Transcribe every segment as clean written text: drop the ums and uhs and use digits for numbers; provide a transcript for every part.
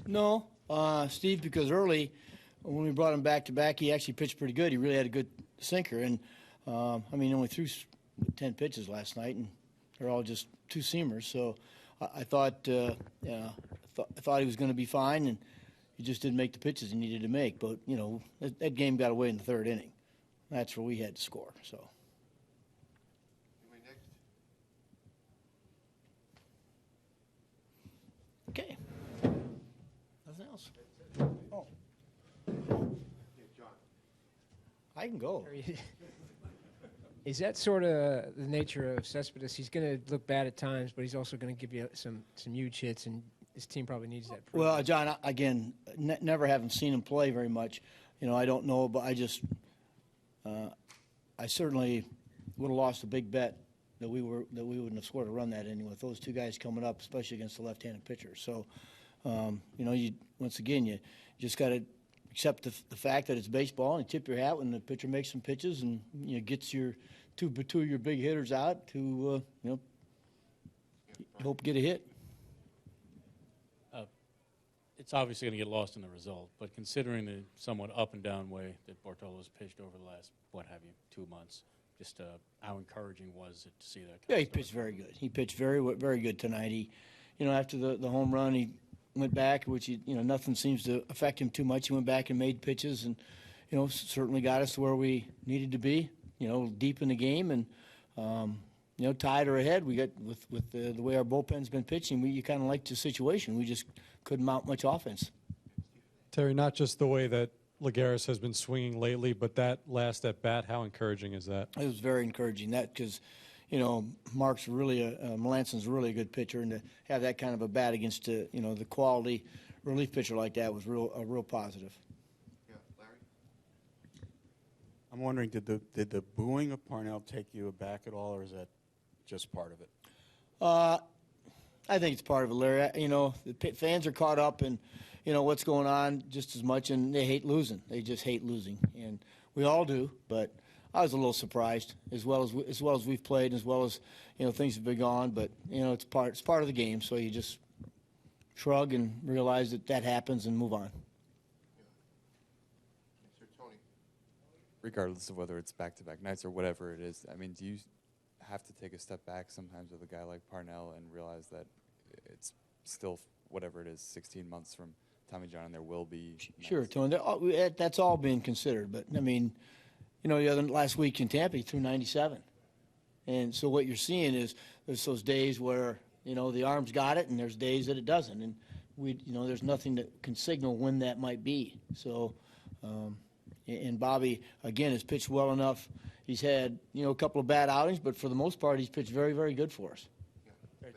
No, Steve, because early when we brought him back to back, he actually pitched pretty good. He really had a good sinker, and he only threw 10 pitches last night, and they're all just two-seamers. So I thought I thought he was going to be fine, and he just didn't make the pitches he needed to make. But that game got away in the third inning. That's where we had to score. So. Okay. Nothing else. Oh. I can go. Is that sort of the nature of Cespedes? He's going to look bad at times, but he's also going to give you some huge hits, and his team probably needs that. Well, John, again, never haven't seen him play very much. I don't know, but I certainly would have lost a big bet that we wouldn't have scored a run that inning with those two guys coming up, especially against the left-handed pitcher. So, you once again you just got to accept the fact that it's baseball, and you tip your hat when the pitcher makes some pitches and gets your two of your big hitters out to hope to get a hit. It's obviously going to get lost in the result, but considering the somewhat up and down way that Bartolo's pitched over the last 2 months, just how encouraging was it to see that? Yeah, he pitched very good. He pitched very good tonight. He, after the home run, he went back, which nothing seems to affect him too much. He went back and made pitches, and certainly got us to where we needed to be. Deep in the game, and tied or ahead. We got with the way our bullpen's been pitching. You kind of liked the situation. We just couldn't mount much offense. Terry, not just the way that Lagares has been swinging lately, but that last at bat, how encouraging is that? It was very encouraging. That because, Mark's really Melanson's really a good pitcher, and to have that kind of a bat against the quality relief pitcher like that was a real positive. Yeah, Larry. I'm wondering, did the booing of Parnell take you aback at all, or is that just part of it? I think it's part of it, Larry. The fans are caught up in, what's going on just as much, and they hate losing. They just hate losing, and we all do. But I was a little surprised, as well as we've played, and as well as things have been gone. But it's part of the game. So you just shrug and realize that happens and move on. Sir Tony. Regardless of whether it's back-to-back nights or whatever it is, do you have to take a step back sometimes with a guy like Parnell and realize that it's still, whatever it is, 16 months from Tommy John, and there will be Sure, Tony. That's all being considered. But, the other last week in Tampa, he threw 97. And so what you're seeing is there's those days where, the arm's got it, and there's days that it doesn't. And, there's nothing that can signal when that might be. So, and Bobby, again, has pitched well enough. He's had, a couple of bad outings, but for the most part, he's pitched very, very good for us.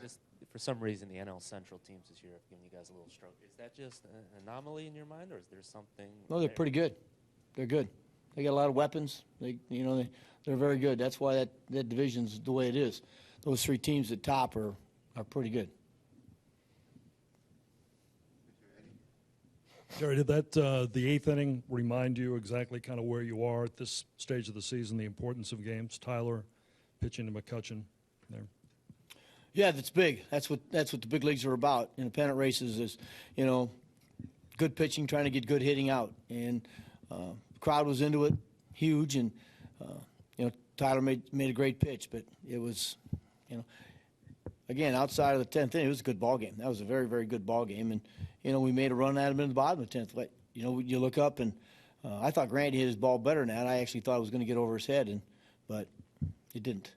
Just for some reason, the NL Central teams this year have given you guys a little stroke. Is that just an anomaly in your mind, or is there something? No, they're pretty good. They're good. They got a lot of weapons. They're very good. That's why that division's the way it is. Those three teams at top are pretty good. Jerry, did that the eighth inning remind you exactly kind of where you are at this stage of the season, the importance of games? Tyler pitching to McCutchen there. Yeah, that's big. That's what the big leagues are about. In the pennant races is, good pitching, trying to get good hitting out, and the crowd was into it, huge, and Tyler made a great pitch, but it was, again, outside of the 10th inning, it was a good ball game. That was a very, very good ball game, and we made a run at him in the bottom of the 10th. But you look up, and I thought Grant hit his ball better than that. I actually thought it was going to get over his head, but it didn't.